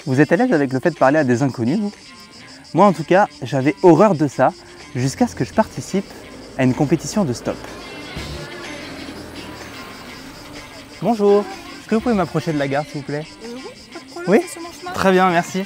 Vous êtes à l'aise avec le fait de parler à des inconnus, vous? Moi en tout cas, j'avais horreur de ça, jusqu'à ce que je participe à une compétition de stop. Bonjour, est-ce que vous pouvez m'approcher de la gare s'il vous plaît? Oui, pas de problème, Oui? c'est sur mon chemin. Très bien, merci.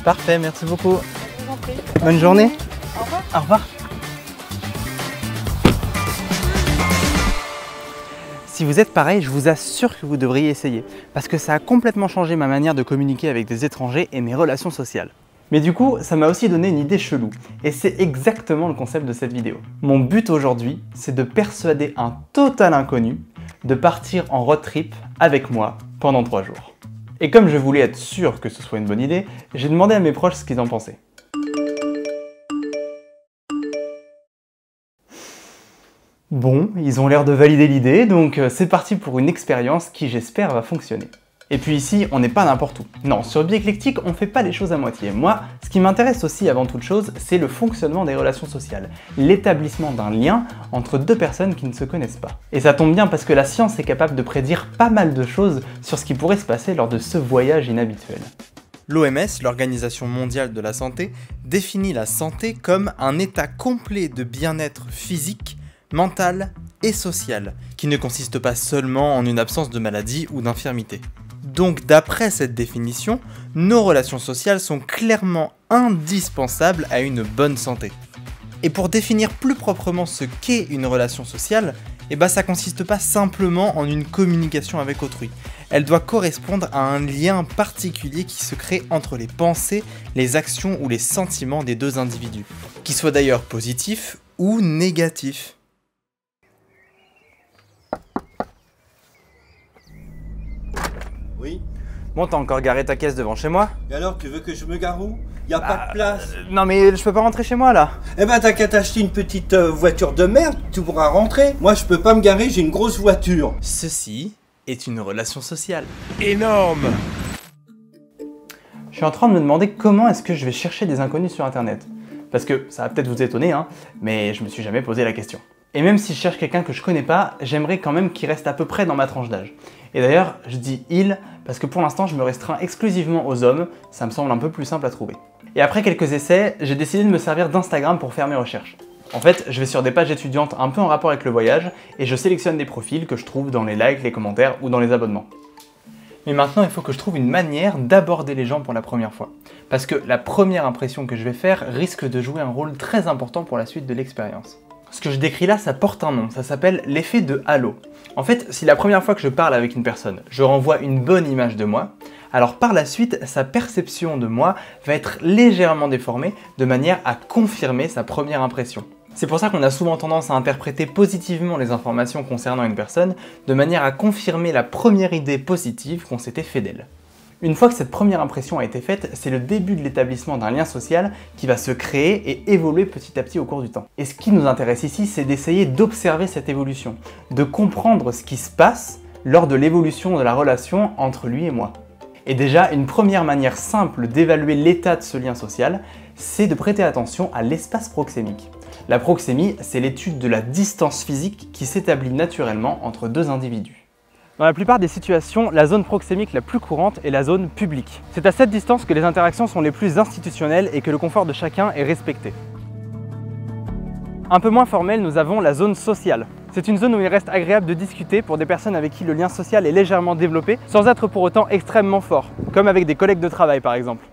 Parfait, merci beaucoup. Je vous en prie. Bonne journée. Au revoir. Au revoir. Si vous êtes pareil, je vous assure que vous devriez essayer, parce que ça a complètement changé ma manière de communiquer avec des étrangers et mes relations sociales. Mais du coup, ça m'a aussi donné une idée chelou, et c'est exactement le concept de cette vidéo. Mon but aujourd'hui, c'est de persuader un total inconnu de partir en road trip avec moi pendant 3 jours. Et comme je voulais être sûr que ce soit une bonne idée, j'ai demandé à mes proches ce qu'ils en pensaient. Bon, ils ont l'air de valider l'idée, donc c'est parti pour une expérience qui j'espère va fonctionner. Et puis ici, on n'est pas n'importe où. Non, sur Biéclectique, on fait pas les choses à moitié. Moi, ce qui m'intéresse aussi avant toute chose, c'est le fonctionnement des relations sociales, l'établissement d'un lien entre deux personnes qui ne se connaissent pas. Et ça tombe bien parce que la science est capable de prédire pas mal de choses sur ce qui pourrait se passer lors de ce voyage inhabituel. L'OMS, l'Organisation mondiale de la santé, définit la santé comme un état complet de bien-être physique, mental et social, qui ne consiste pas seulement en une absence de maladie ou d'infirmité. Donc d'après cette définition, nos relations sociales sont clairement indispensables à une bonne santé. Et pour définir plus proprement ce qu'est une relation sociale, ça consiste pas simplement en une communication avec autrui. Elle doit correspondre à un lien particulier qui se crée entre les pensées, les actions ou les sentiments des deux individus, qui soient d'ailleurs positifs ou négatifs. Oui. Bon, t'as encore garé ta caisse devant chez moi? Et alors, tu veux que je me gare où? Y a pas de place. Non mais je peux pas rentrer chez moi là. Eh ben t'as qu'à t'acheter une petite voiture de merde, tu pourras rentrer. Moi je peux pas me garer, j'ai une grosse voiture. Ceci est une relation sociale. Énorme. Je suis en train de me demander comment est-ce que je vais chercher des inconnus sur internet. Parce que ça va peut-être vous étonner, hein, mais je me suis jamais posé la question. Et même si je cherche quelqu'un que je connais pas, j'aimerais quand même qu'il reste à peu près dans ma tranche d'âge. Et d'ailleurs, je dis « il » parce que pour l'instant, je me restreins exclusivement aux hommes, ça me semble un peu plus simple à trouver. Et après quelques essais, j'ai décidé de me servir d'Instagram pour faire mes recherches. En fait, je vais sur des pages étudiantes un peu en rapport avec le voyage, et je sélectionne des profils que je trouve dans les likes, les commentaires ou dans les abonnements. Mais maintenant, il faut que je trouve une manière d'aborder les gens pour la première fois. Parce que la première impression que je vais faire risque de jouer un rôle très important pour la suite de l'expérience. Ce que je décris là, ça porte un nom, ça s'appelle l'effet de halo. En fait, si la première fois que je parle avec une personne, je renvoie une bonne image de moi, alors par la suite, sa perception de moi va être légèrement déformée de manière à confirmer sa première impression. C'est pour ça qu'on a souvent tendance à interpréter positivement les informations concernant une personne, de manière à confirmer la première idée positive qu'on s'était fait d'elle. Une fois que cette première impression a été faite, c'est le début de l'établissement d'un lien social qui va se créer et évoluer petit à petit au cours du temps. Et ce qui nous intéresse ici, c'est d'essayer d'observer cette évolution, de comprendre ce qui se passe lors de l'évolution de la relation entre lui et moi. Et déjà, une première manière simple d'évaluer l'état de ce lien social, c'est de prêter attention à l'espace proxémique. La proxémie, c'est l'étude de la distance physique qui s'établit naturellement entre deux individus. Dans la plupart des situations, la zone proxémique la plus courante est la zone publique. C'est à cette distance que les interactions sont les plus institutionnelles et que le confort de chacun est respecté. Un peu moins formel, nous avons la zone sociale. C'est une zone où il reste agréable de discuter pour des personnes avec qui le lien social est légèrement développé, sans être pour autant extrêmement fort, comme avec des collègues de travail par exemple.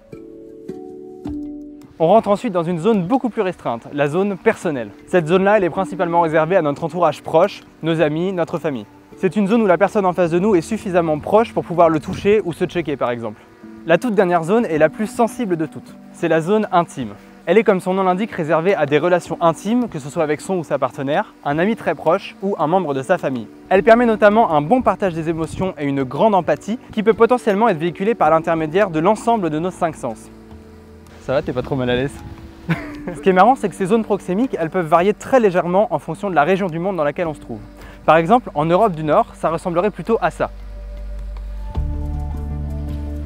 On rentre ensuite dans une zone beaucoup plus restreinte, la zone personnelle. Cette zone-là, elle est principalement réservée à notre entourage proche, nos amis, notre famille. C'est une zone où la personne en face de nous est suffisamment proche pour pouvoir le toucher ou se checker par exemple. La toute dernière zone est la plus sensible de toutes, c'est la zone intime. Elle est, comme son nom l'indique, réservée à des relations intimes, que ce soit avec son ou sa partenaire, un ami très proche ou un membre de sa famille. Elle permet notamment un bon partage des émotions et une grande empathie qui peut potentiellement être véhiculée par l'intermédiaire de l'ensemble de nos 5 sens. Ça va, t'es pas trop mal à l'aise? Ce qui est marrant, c'est que ces zones proxémiques, elles peuvent varier très légèrement en fonction de la région du monde dans laquelle on se trouve. Par exemple, en Europe du Nord, ça ressemblerait plutôt à ça.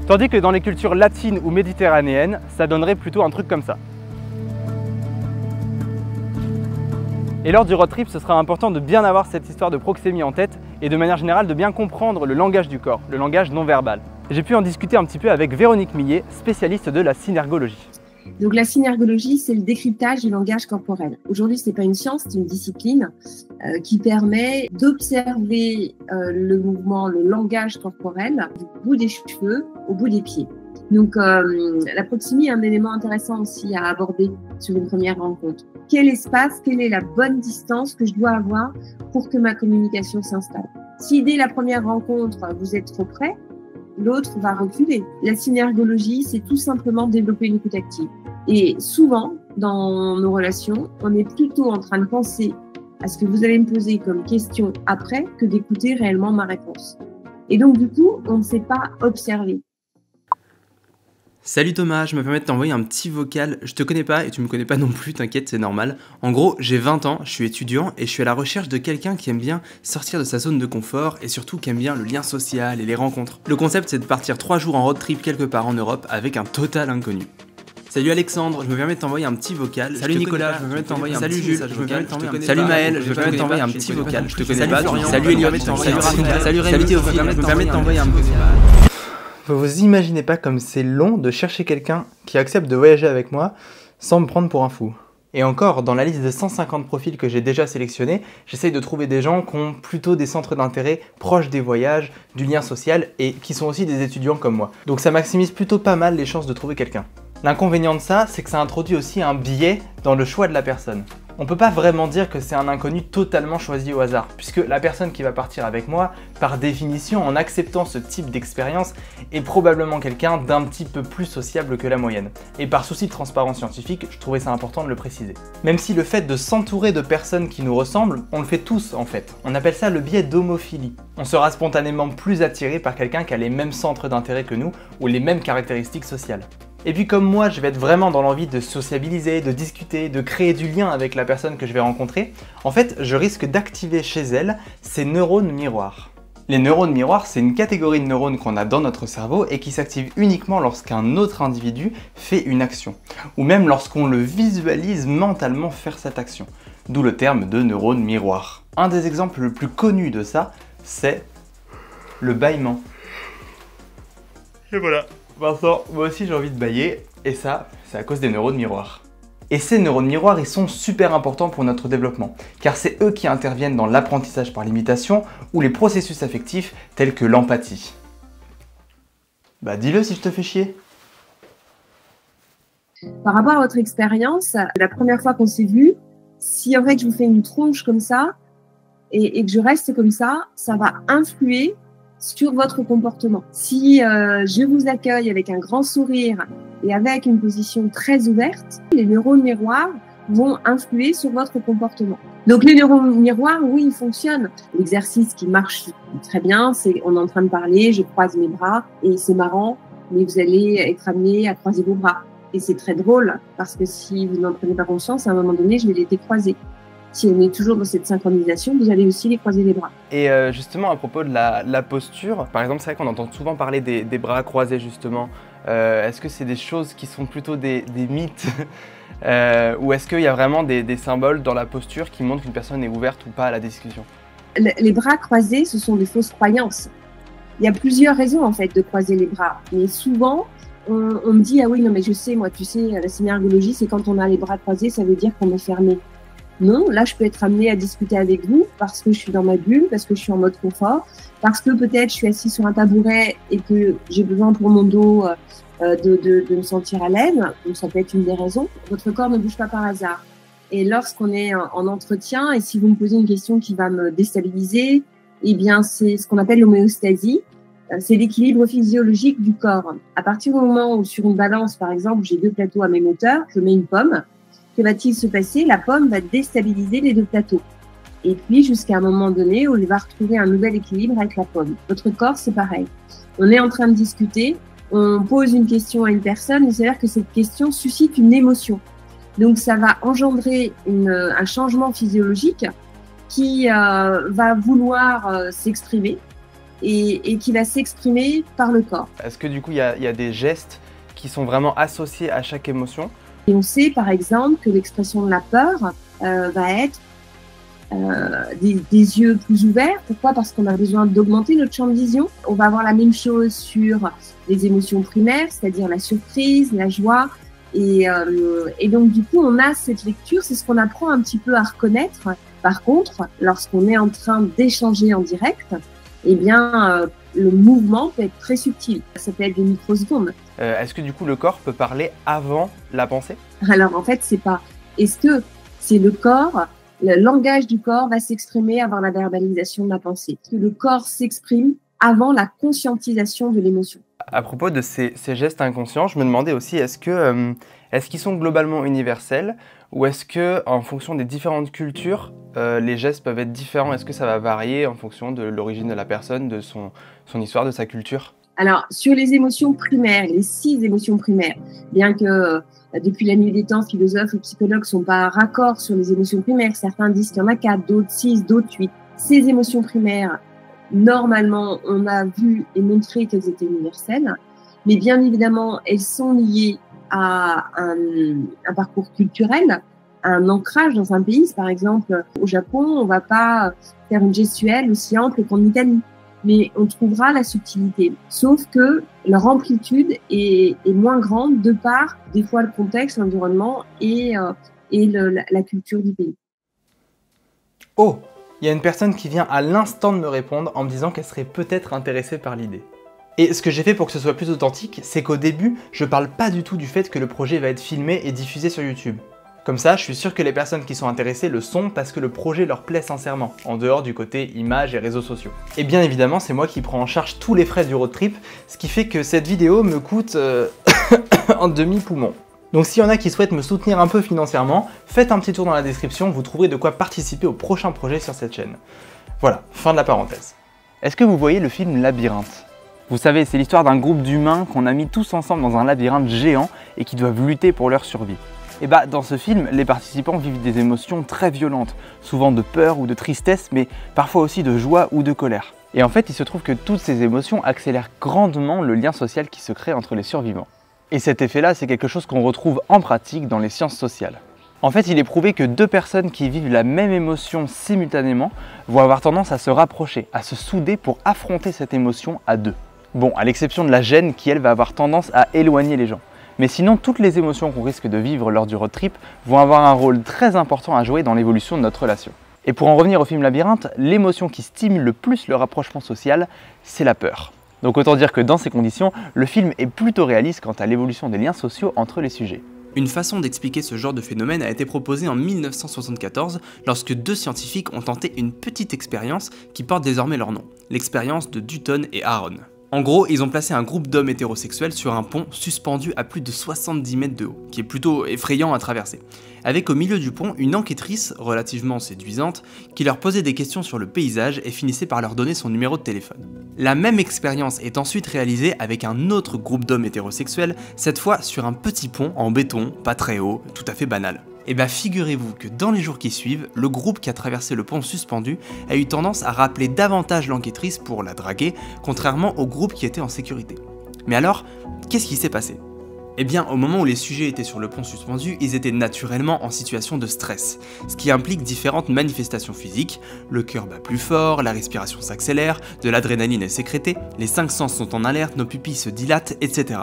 Tandis que dans les cultures latines ou méditerranéennes, ça donnerait plutôt un truc comme ça. Et lors du road trip, ce sera important de bien avoir cette histoire de proxémie en tête et de manière générale de bien comprendre le langage du corps, le langage non verbal. J'ai pu en discuter un petit peu avec Véronique Millet, spécialiste de la synergologie. Donc la synergologie, c'est le décryptage du langage corporel. Aujourd'hui, ce n'est pas une science, c'est une discipline qui permet d'observer le mouvement, le langage corporel du bout des cheveux au bout des pieds. Donc la proxémie est un élément intéressant aussi à aborder sur une première rencontre. Quel espace, quelle est la bonne distance que je dois avoir pour que ma communication s'installe? Si dès la première rencontre, vous êtes trop près, l'autre va reculer. La synergologie, c'est tout simplement développer une écoute active. Et souvent, dans nos relations, on est plutôt en train de penser à ce que vous allez me poser comme question après que d'écouter réellement ma réponse. Et donc, du coup, on ne sait pas observer. Salut Thomas, je me permets de t'envoyer un petit vocal. Je te connais pas et tu me connais pas non plus, t'inquiète, c'est normal. En gros, j'ai 20 ans, je suis étudiant et je suis à la recherche de quelqu'un qui aime bien sortir de sa zone de confort et surtout qui aime bien le lien social et les rencontres. Le concept, c'est de partir 3 jours en road trip quelque part en Europe avec un total inconnu. Salut Alexandre, je me permets de t'envoyer un petit vocal. Salut Nicolas, je me permets de t'envoyer un petit message vocal. Salut Maël, je me permets de t'envoyer un petit vocal. Je te connais pas. Salut Elliot, salut Rémi Théophile, je me permets de t'envoyer un petit vocal. Vous vous imaginez pas comme c'est long de chercher quelqu'un qui accepte de voyager avec moi sans me prendre pour un fou. Et encore, dans la liste de 150 profils que j'ai déjà sélectionnés, j'essaye de trouver des gens qui ont plutôt des centres d'intérêt proches des voyages, du lien social et qui sont aussi des étudiants comme moi. Donc ça maximise plutôt pas mal les chances de trouver quelqu'un. L'inconvénient de ça, c'est que ça introduit aussi un biais dans le choix de la personne. On peut pas vraiment dire que c'est un inconnu totalement choisi au hasard, puisque la personne qui va partir avec moi, par définition, en acceptant ce type d'expérience, est probablement quelqu'un d'un petit peu plus sociable que la moyenne. Et par souci de transparence scientifique, je trouvais ça important de le préciser. Même si le fait de s'entourer de personnes qui nous ressemblent, on le fait tous en fait. On appelle ça le biais d'homophilie. On sera spontanément plus attiré par quelqu'un qui a les mêmes centres d'intérêt que nous, ou les mêmes caractéristiques sociales. Et puis comme moi, je vais être vraiment dans l'envie de sociabiliser, de discuter, de créer du lien avec la personne que je vais rencontrer, en fait, je risque d'activer chez elle ces neurones miroirs. Les neurones miroirs, c'est une catégorie de neurones qu'on a dans notre cerveau et qui s'active uniquement lorsqu'un autre individu fait une action, ou même lorsqu'on le visualise mentalement faire cette action, d'où le terme de neurones miroirs. Un des exemples le plus connus de ça, c'est le bâillement. Et voilà. Vincent, moi aussi j'ai envie de bâiller, et ça, c'est à cause des neurones miroirs. Et ces neurones miroirs, ils sont super importants pour notre développement, car c'est eux qui interviennent dans l'apprentissage par l'imitation ou les processus affectifs tels que l'empathie. Bah dis-le si je te fais chier. Par rapport à votre expérience, la première fois qu'on s'est vu, si en fait je vous fais une tronche comme ça, et que je reste comme ça va influer sur votre comportement. Si je vous accueille avec un grand sourire et avec une position très ouverte, les neurones miroirs vont influer sur votre comportement. Donc les neurones miroirs, oui, ils fonctionnent. L'exercice qui marche très bien, c'est on est en train de parler, je croise mes bras et c'est marrant, mais vous allez être amené à croiser vos bras. Et c'est très drôle parce que si vous n'en prenez pas conscience, à un moment donné, je vais les décroiser. Si on est toujours dans cette synchronisation, vous allez aussi les croiser les bras. Et justement, à propos de la posture, par exemple, c'est vrai qu'on entend souvent parler des bras croisés, justement. Est-ce que c'est des choses qui sont plutôt des mythes ou est-ce qu'il y a vraiment des symboles dans la posture qui montrent qu'une personne est ouverte ou pas à la discussion? Les bras croisés, ce sont des fausses croyances. Il y a plusieurs raisons, en fait, de croiser les bras. Mais souvent, on me dit « Ah oui, non, mais je sais, moi, tu sais, la synergologie, c'est quand on a les bras croisés, ça veut dire qu'on est fermé. » Non, là, je peux être amenée à discuter avec vous parce que je suis dans ma bulle, parce que je suis en mode confort, parce que peut-être je suis assise sur un tabouret et que j'ai besoin pour mon dos de me sentir à l'aise. Donc, ça peut être une des raisons. Votre corps ne bouge pas par hasard. Et lorsqu'on est en entretien, et si vous me posez une question qui va me déstabiliser, eh bien, c'est ce qu'on appelle l'homéostasie. c'est l'équilibre physiologique du corps. À partir du moment où sur une balance, par exemple, j'ai 2 plateaux à même hauteur, je mets une pomme, que va-t-il se passer? La pomme va déstabiliser les 2 plateaux. Et puis, jusqu'à un moment donné où il va retrouver un nouvel équilibre avec la pomme. Votre corps, c'est pareil. On est en train de discuter, on pose une question à une personne, il s'avère que cette question suscite une émotion. Donc, ça va engendrer un changement physiologique qui va vouloir s'exprimer et qui va s'exprimer par le corps. Est-ce que du coup, il y a des gestes qui sont vraiment associés à chaque émotion? Et on sait, par exemple, que l'expression de la peur va être des yeux plus ouverts. Pourquoi? Parce qu'on a besoin d'augmenter notre champ de vision. On va avoir la même chose sur les émotions primaires, c'est-à-dire la surprise, la joie. Et donc, du coup, on a cette lecture, c'est ce qu'on apprend un petit peu à reconnaître. Par contre, lorsqu'on est en train d'échanger en direct, eh bien, le mouvement peut être très subtil. Ça peut être des microsecondes. Est-ce que du coup, le corps peut parler avant la pensée? Alors, en fait, c'est pas... Est-ce que c'est le corps, le langage du corps va s'exprimer avant la verbalisation de la pensée? Est-ce que le corps s'exprime avant la conscientisation de l'émotion? À propos de ces gestes inconscients, je me demandais aussi, est-ce qu'ils sont globalement universels ou est-ce que, en fonction des différentes cultures, les gestes peuvent être différents? Est-ce que ça va varier en fonction de l'origine de la personne, de son histoire, de sa culture? Alors, sur les émotions primaires, les 6 émotions primaires, bien que depuis la nuit des temps, philosophes et psychologues ne sont pas raccords sur les émotions primaires, certains disent qu'il y en a 4, d'autres 6, d'autres 8. Ces émotions primaires, normalement, on a vu et montré qu'elles étaient universelles, mais bien évidemment, elles sont liées à un parcours culturel, à un ancrage dans un pays. Par exemple, au Japon, on ne va pas faire une gestuelle aussi ample qu'en Italie, mais on trouvera la subtilité. Sauf que leur amplitude est moins grande de par, des fois, le contexte, l'environnement et la culture du pays. Oh! Il y a une personne qui vient à l'instant de me répondre en me disant qu'elle serait peut-être intéressée par l'idée. Et ce que j'ai fait pour que ce soit plus authentique, c'est qu'au début, je parle pas du tout du fait que le projet va être filmé et diffusé sur YouTube. Comme ça, je suis sûr que les personnes qui sont intéressées le sont parce que le projet leur plaît sincèrement, en dehors du côté images et réseaux sociaux. Et bien évidemment, c'est moi qui prends en charge tous les frais du road trip, ce qui fait que cette vidéo me coûte un demi-poumon. Donc s'il y en a qui souhaitent me soutenir un peu financièrement, faites un petit tour dans la description, vous trouverez de quoi participer au prochain projet sur cette chaîne. Voilà, fin de la parenthèse. Est-ce que vous voyez le film Labyrinthe? Vous savez, c'est l'histoire d'un groupe d'humains qu'on a mis tous ensemble dans un labyrinthe géant et qui doivent lutter pour leur survie. Et bah dans ce film, les participants vivent des émotions très violentes, souvent de peur ou de tristesse, mais parfois aussi de joie ou de colère. Et en fait, il se trouve que toutes ces émotions accélèrent grandement le lien social qui se crée entre les survivants. Et cet effet-là, c'est quelque chose qu'on retrouve en pratique dans les sciences sociales. En fait, il est prouvé que 2 personnes qui vivent la même émotion simultanément vont avoir tendance à se rapprocher, à se souder pour affronter cette émotion à 2. Bon, à l'exception de la gêne qui, elle, va avoir tendance à éloigner les gens. Mais sinon, toutes les émotions qu'on risque de vivre lors du road trip vont avoir un rôle très important à jouer dans l'évolution de notre relation. Et pour en revenir au film Labyrinthe, l'émotion qui stimule le plus le rapprochement social, c'est la peur. Donc autant dire que dans ces conditions, le film est plutôt réaliste quant à l'évolution des liens sociaux entre les sujets. Une façon d'expliquer ce genre de phénomène a été proposée en 1974 lorsque 2 scientifiques ont tenté une petite expérience qui porte désormais leur nom, l'expérience de Dutton et Aaron. En gros, ils ont placé un groupe d'hommes hétérosexuels sur un pont suspendu à plus de 70 mètres de haut, qui est plutôt effrayant à traverser, avec au milieu du pont une enquêtrice, relativement séduisante, qui leur posait des questions sur le paysage et finissait par leur donner son numéro de téléphone. La même expérience est ensuite réalisée avec un autre groupe d'hommes hétérosexuels, cette fois sur un petit pont en béton, pas très haut, tout à fait banal. Et bah figurez-vous que dans les jours qui suivent, le groupe qui a traversé le pont suspendu a eu tendance à rappeler davantage l'enquêtrice pour la draguer, contrairement au groupe qui était en sécurité. Mais alors, qu'est-ce qui s'est passé ? Eh bien, au moment où les sujets étaient sur le pont suspendu, ils étaient naturellement en situation de stress, ce qui implique différentes manifestations physiques, le cœur bat plus fort, la respiration s'accélère, de l'adrénaline est sécrétée, les 5 sens sont en alerte, nos pupilles se dilatent, etc.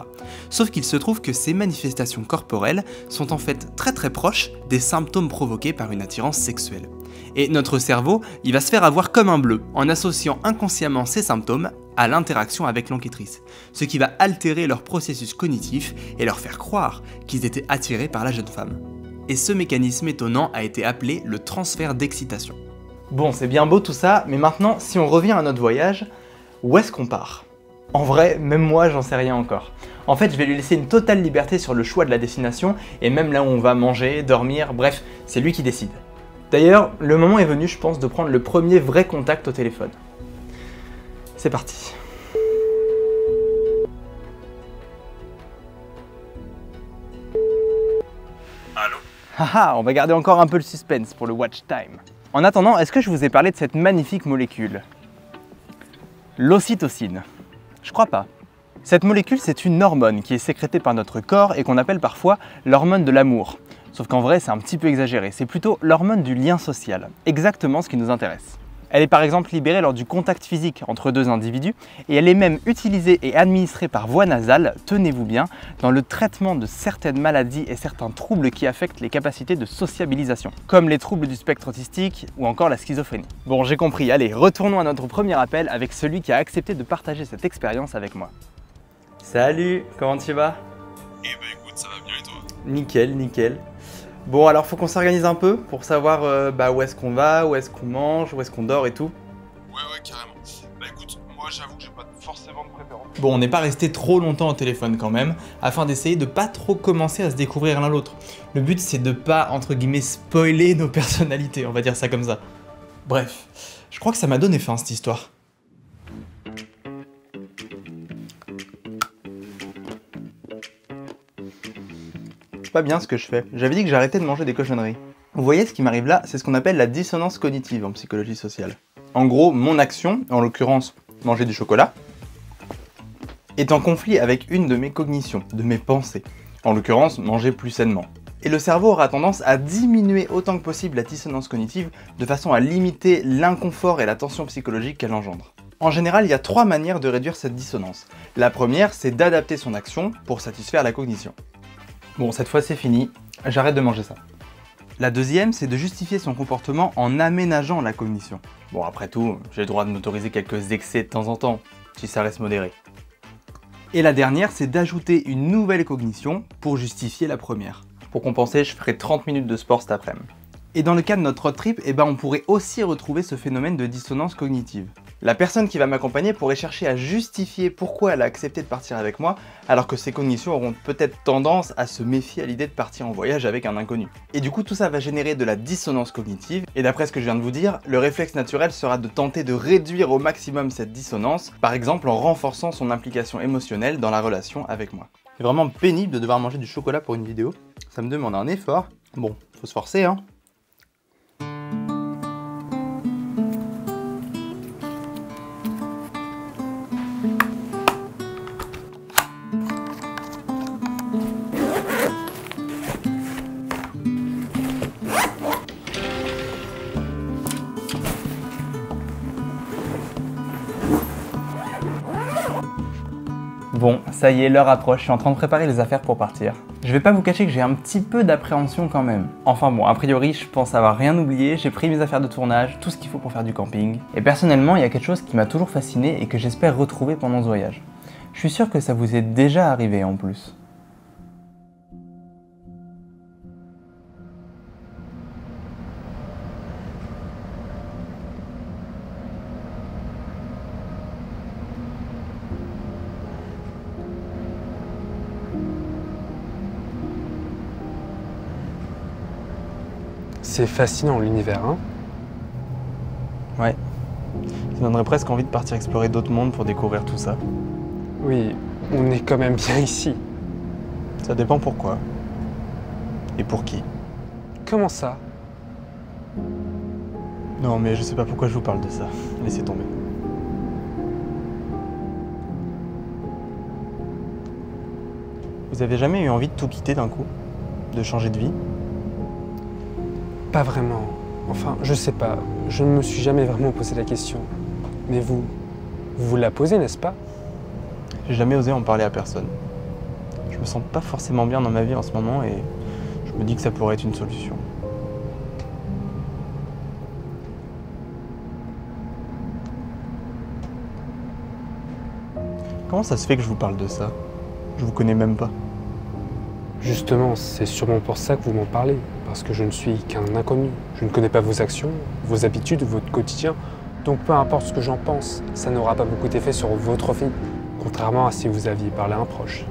Sauf qu'il se trouve que ces manifestations corporelles sont en fait très proches des symptômes provoqués par une attirance sexuelle. Et notre cerveau, il va se faire avoir comme un bleu, en associant inconsciemment ces symptômes à l'interaction avec l'enquêtrice, ce qui va altérer leur processus cognitif et leur faire croire qu'ils étaient attirés par la jeune femme. Et ce mécanisme étonnant a été appelé le transfert d'excitation. Bon, c'est bien beau tout ça, mais maintenant, si on revient à notre voyage, où est-ce qu'on part? En vrai, même moi, j'en sais rien encore. En fait, je vais lui laisser une totale liberté sur le choix de la destination et même là où on va manger, dormir, bref, c'est lui qui décide. D'ailleurs, le moment est venu, je pense, de prendre le premier vrai contact au téléphone. C'est parti. Allô? Haha, on va garder encore un peu le suspense pour le watch time. En attendant, est-ce que je vous ai parlé de cette magnifique molécule? L'ocytocine. Je crois pas. Cette molécule, c'est une hormone qui est sécrétée par notre corps et qu'on appelle parfois l'hormone de l'amour. Sauf qu'en vrai, c'est un petit peu exagéré. C'est plutôt l'hormone du lien social. Exactement ce qui nous intéresse. Elle est par exemple libérée lors du contact physique entre deux individus et elle est même utilisée et administrée par voie nasale, tenez-vous bien, dans le traitement de certaines maladies et certains troubles qui affectent les capacités de sociabilisation, comme les troubles du spectre autistique ou encore la schizophrénie. Bon, j'ai compris, allez, retournons à notre premier appel avec celui qui a accepté de partager cette expérience avec moi. Salut, comment tu vas? Eh ben écoute, ça va bien et toi? Nickel, nickel. Bon, alors faut qu'on s'organise un peu pour savoir où est-ce qu'on va, où est-ce qu'on mange, où est-ce qu'on dort et tout. Ouais, carrément. Bah écoute, moi j'avoue que j'ai pas forcément de préférence. Bon, on n'est pas resté trop longtemps au téléphone quand même, afin d'essayer de pas trop commencer à se découvrir l'un l'autre. Le but c'est de pas, entre guillemets, spoiler nos personnalités, on va dire ça comme ça. Bref, je crois que ça m'a donné faim cette histoire. Pas bien ce que je fais. J'avais dit que j'arrêtais de manger des cochonneries. Vous voyez, ce qui m'arrive là, c'est ce qu'on appelle la dissonance cognitive en psychologie sociale. En gros, mon action, en l'occurrence manger du chocolat, est en conflit avec une de mes cognitions, de mes pensées. En l'occurrence, manger plus sainement. Et le cerveau aura tendance à diminuer autant que possible la dissonance cognitive de façon à limiter l'inconfort et la tension psychologique qu'elle engendre. En général, il y a 3 manières de réduire cette dissonance. La première, c'est d'adapter son action pour satisfaire la cognition. Bon, cette fois c'est fini, j'arrête de manger ça. La deuxième, c'est de justifier son comportement en aménageant la cognition. Bon, après tout, j'ai le droit de m'autoriser quelques excès de temps en temps, si ça reste modéré. Et la dernière, c'est d'ajouter une nouvelle cognition pour justifier la première. Pour compenser, je ferai 30 minutes de sport cet après-midi. Et dans le cas de notre road trip, on pourrait aussi retrouver ce phénomène de dissonance cognitive. La personne qui va m'accompagner pourrait chercher à justifier pourquoi elle a accepté de partir avec moi, alors que ses cognitions auront peut-être tendance à se méfier à l'idée de partir en voyage avec un inconnu. Et du coup, tout ça va générer de la dissonance cognitive, et d'après ce que je viens de vous dire, le réflexe naturel sera de tenter de réduire au maximum cette dissonance, par exemple en renforçant son implication émotionnelle dans la relation avec moi. C'est vraiment pénible de devoir manger du chocolat pour une vidéo, ça me demande un effort. Bon, faut se forcer hein. Bon, ça y est, l'heure approche, je suis en train de préparer les affaires pour partir. Je vais pas vous cacher que j'ai un petit peu d'appréhension quand même. Enfin bon, a priori, je pense avoir rien oublié, j'ai pris mes affaires de tournage, tout ce qu'il faut pour faire du camping. Et personnellement, il y a quelque chose qui m'a toujours fasciné et que j'espère retrouver pendant ce voyage. Je suis sûr que ça vous est déjà arrivé en plus. C'est fascinant l'univers, hein? Ouais. Ça donnerait presque envie de partir explorer d'autres mondes pour découvrir tout ça. Oui, on est quand même bien ici. Ça dépend pourquoi. Et pour qui. Comment ça? Non mais je sais pas pourquoi je vous parle de ça. Laissez tomber. Vous avez jamais eu envie de tout quitter d'un coup? De changer de vie? Pas vraiment. Enfin, je sais pas. Je ne me suis jamais vraiment posé la question. Mais vous la posez, n'est-ce pas? J'ai jamais osé en parler à personne. Je me sens pas forcément bien dans ma vie en ce moment et je me dis que ça pourrait être une solution. Comment ça se fait que je vous parle de ça? Je vous connais même pas. Justement, c'est sûrement pour ça que vous m'en parlez. Parce que je ne suis qu'un inconnu. Je ne connais pas vos actions, vos habitudes, votre quotidien. Donc peu importe ce que j'en pense, ça n'aura pas beaucoup d'effet sur votre vie. contrairement à si vous aviez parlé à un proche.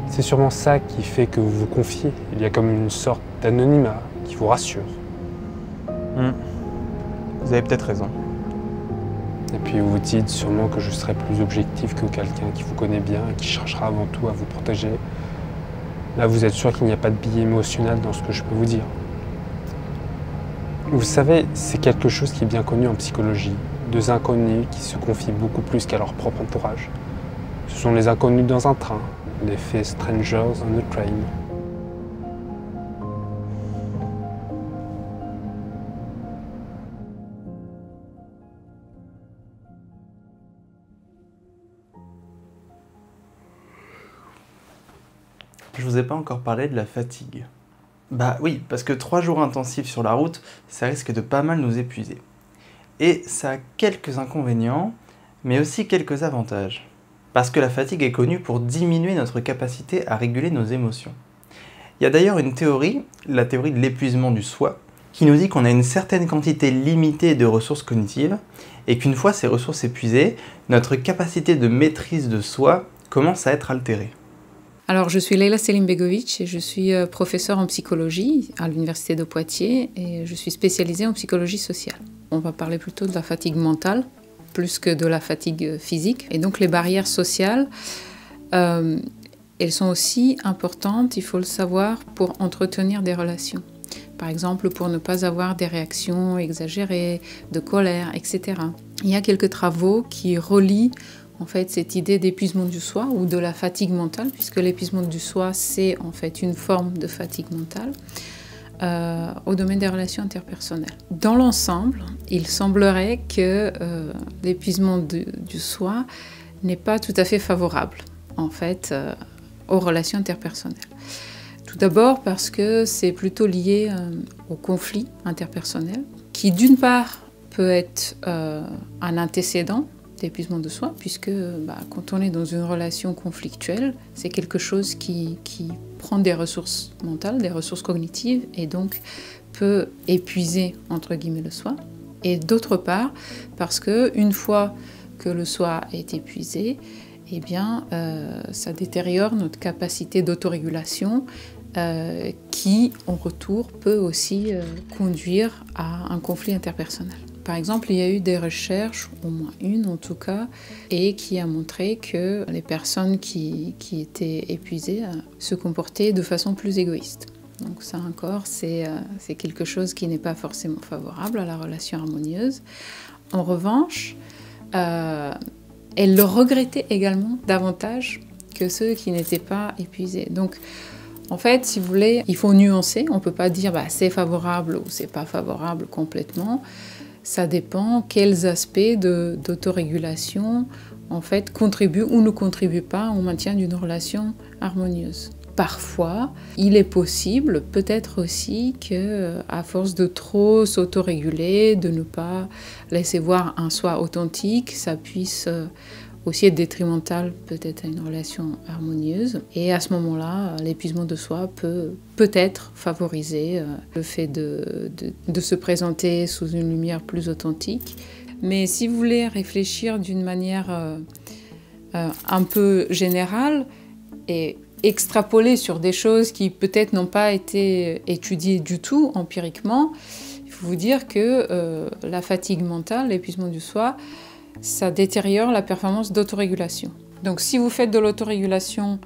C'est sûrement ça qui fait que vous vous confiez. Il y a comme une sorte d'anonymat qui vous rassure. Vous avez peut-être raison. Et puis vous vous dites sûrement que je serai plus objectif que quelqu'un qui vous connaît bien et qui cherchera avant tout à vous protéger. Là, vous êtes sûr qu'il n'y a pas de biais émotionnel dans ce que je peux vous dire. Vous savez, c'est quelque chose qui est bien connu en psychologie. Deux inconnus qui se confient beaucoup plus qu'à leur propre entourage. Ce sont les inconnus dans un train, l'effet Strangers on a Train. Je vous ai pas encore parlé de la fatigue. Bah oui, parce que 3 jours intensifs sur la route, ça risque de pas mal nous épuiser. Et ça a quelques inconvénients, mais aussi quelques avantages. Parce que la fatigue est connue pour diminuer notre capacité à réguler nos émotions. Il y a d'ailleurs une théorie, la théorie de l'épuisement du soi, qui nous dit qu'on a une certaine quantité limitée de ressources cognitives, et qu'une fois ces ressources épuisées, notre capacité de maîtrise de soi commence à être altérée. Alors, je suis Leila Selimbegovic et je suis professeure en psychologie à l'Université de Poitiers et je suis spécialisée en psychologie sociale. On va parler plutôt de la fatigue mentale plus que de la fatigue physique. Et donc, les barrières sociales, elles sont aussi importantes, il faut le savoir, pour entretenir des relations. Par exemple, pour ne pas avoir des réactions exagérées, de colère, etc. Il y a quelques travaux qui relient en fait, cette idée d'épuisement du soi ou de la fatigue mentale, puisque l'épuisement du soi, c'est en fait une forme de fatigue mentale, au domaine des relations interpersonnelles. Dans l'ensemble, il semblerait que l'épuisement du soi n'est pas tout à fait favorable, en fait, aux relations interpersonnelles. Tout d'abord parce que c'est plutôt lié au conflit interpersonnel, qui d'une part peut être un antécédent d'épuisement de soi, puisque quand on est dans une relation conflictuelle, c'est quelque chose qui prend des ressources mentales, des ressources cognitives, et donc peut épuiser, entre guillemets, le soi. Et d'autre part, parce qu'une fois que le soi est épuisé, eh bien, ça détériore notre capacité d'autorégulation, qui, en retour, peut aussi conduire à un conflit interpersonnel. Par exemple, il y a eu des recherches, au moins une en tout cas, et qui a montré que les personnes qui étaient épuisées se comportaient de façon plus égoïste. Donc ça encore, c'est quelque chose qui n'est pas forcément favorable à la relation harmonieuse. En revanche, elles le regrettaient également davantage que ceux qui n'étaient pas épuisés. Donc, en fait, si vous voulez, il faut nuancer. On ne peut pas dire c'est favorable ou c'est pas favorable complètement. Ça dépend quels aspects d'autorégulation en fait, contribuent ou ne contribuent pas au maintien d'une relation harmonieuse. Parfois, il est possible, peut-être aussi, qu'à force de trop s'autoréguler, de ne pas laisser voir un soi authentique, ça puisse aussi être détrimental peut-être à une relation harmonieuse. Et à ce moment-là, l'épuisement de soi peut peut-être favoriser le fait de se présenter sous une lumière plus authentique. Mais si vous voulez réfléchir d'une manière un peu générale et extrapoler sur des choses qui peut-être n'ont pas été étudiées du tout empiriquement, il faut vous dire que la fatigue mentale, l'épuisement du soi, ça détériore la performance d'autorégulation. Donc si vous faites de l'autorégulation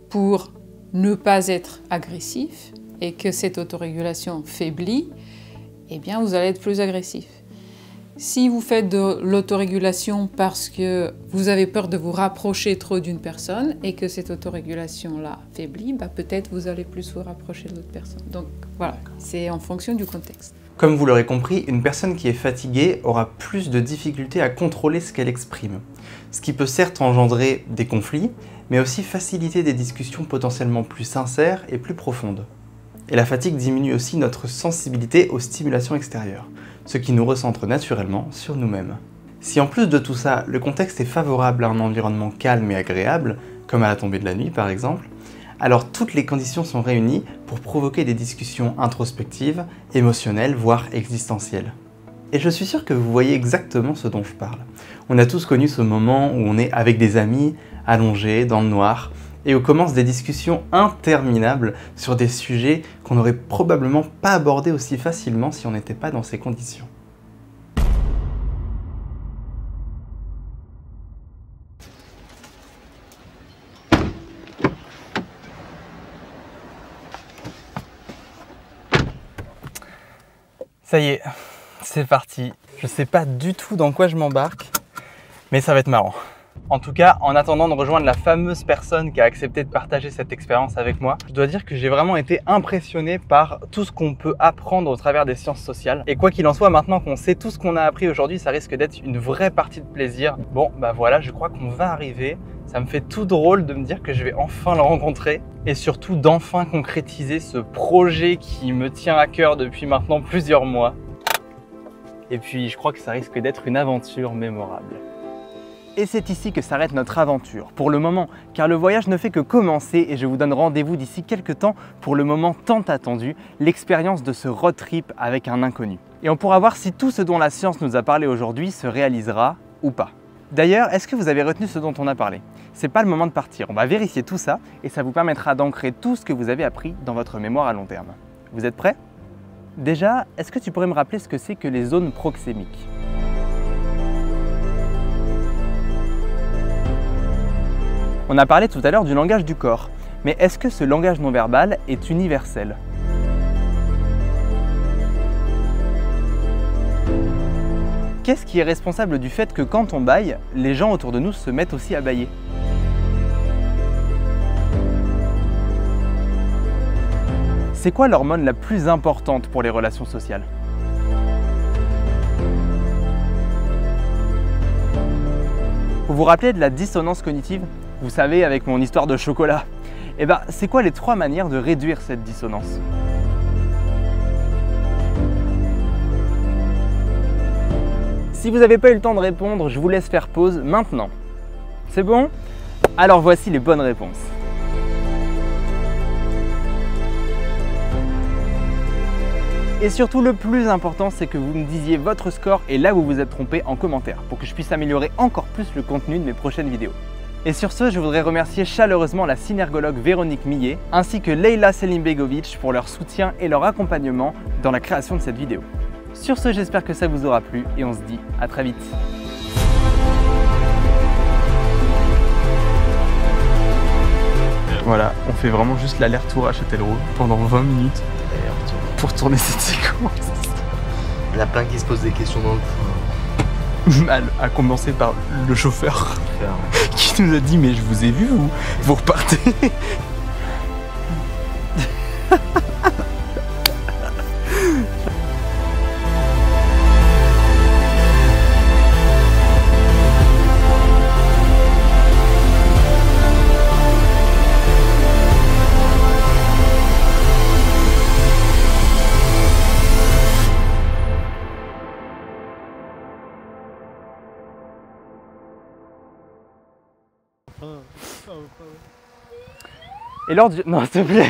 pour ne pas être agressif et que cette autorégulation faiblit, eh bien vous allez être plus agressif. Si vous faites de l'autorégulation parce que vous avez peur de vous rapprocher trop d'une personne et que cette autorégulation-là faiblit, peut-être vous allez plus vous rapprocher de l'autre personne. Donc voilà, c'est en fonction du contexte. Comme vous l'aurez compris, une personne qui est fatiguée aura plus de difficultés à contrôler ce qu'elle exprime. Ce qui peut certes engendrer des conflits, mais aussi faciliter des discussions potentiellement plus sincères et plus profondes. Et la fatigue diminue aussi notre sensibilité aux stimulations extérieures, ce qui nous recentre naturellement sur nous-mêmes. Si en plus de tout ça, le contexte est favorable à un environnement calme et agréable, comme à la tombée de la nuit par exemple, alors toutes les conditions sont réunies pour provoquer des discussions introspectives, émotionnelles, voire existentielles. Et je suis sûr que vous voyez exactement ce dont je parle. On a tous connu ce moment où on est avec des amis, allongés, dans le noir, et on commence des discussions interminables sur des sujets qu'on n'aurait probablement pas abordés aussi facilement si on n'était pas dans ces conditions. Ça y est, c'est parti. Je sais pas du tout dans quoi je m'embarque, mais ça va être marrant. En tout cas, en attendant de rejoindre la fameuse personne qui a accepté de partager cette expérience avec moi, je dois dire que j'ai vraiment été impressionné par tout ce qu'on peut apprendre au travers des sciences sociales. Et quoi qu'il en soit, maintenant qu'on sait tout ce qu'on a appris aujourd'hui, ça risque d'être une vraie partie de plaisir. Bon, bah voilà, je crois qu'on va arriver. Ça me fait tout drôle de me dire que je vais enfin le rencontrer et surtout d'enfin concrétiser ce projet qui me tient à cœur depuis maintenant plusieurs mois. Et puis, je crois que ça risque d'être une aventure mémorable. Et c'est ici que s'arrête notre aventure, pour le moment, car le voyage ne fait que commencer et je vous donne rendez-vous d'ici quelques temps pour le moment tant attendu, l'expérience de ce road trip avec un inconnu. Et on pourra voir si tout ce dont la science nous a parlé aujourd'hui se réalisera ou pas. D'ailleurs, est-ce que vous avez retenu ce dont on a parlé? C'est pas le moment de partir, on va vérifier tout ça et ça vous permettra d'ancrer tout ce que vous avez appris dans votre mémoire à long terme. Vous êtes prêts? Déjà, est-ce que tu pourrais me rappeler ce que c'est que les zones proxémiques? On a parlé tout à l'heure du langage du corps, mais est-ce que ce langage non verbal est universel? Qu'est-ce qui est responsable du fait que quand on bâille, les gens autour de nous se mettent aussi à bâiller? C'est quoi l'hormone la plus importante pour les relations sociales? Vous vous rappelez de la dissonance cognitive? Vous savez, avec mon histoire de chocolat. Eh ben, c'est quoi les 3 manières de réduire cette dissonance? Si vous n'avez pas eu le temps de répondre, je vous laisse faire pause maintenant. C'est bon? Alors voici les bonnes réponses. Et surtout, le plus important, c'est que vous me disiez votre score et là où vous vous êtes trompé en commentaire pour que je puisse améliorer encore plus le contenu de mes prochaines vidéos. Et sur ce, je voudrais remercier chaleureusement la synergologue Véronique Millet ainsi que Leila Selimbegovic pour leur soutien et leur accompagnement dans la création de cette vidéo. Sur ce, j'espère que ça vous aura plu et on se dit à très vite. Voilà, on fait vraiment juste l'aller-retour à Châtellerault pendant 20 minutes pour tourner cette séquence. Il y en a plein qui se posent des questions dans le fond. Mal, à commencer par le chauffeur qui nous a dit mais je vous ai vu, vous repartez. Et lors du... Non, s'il te plaît.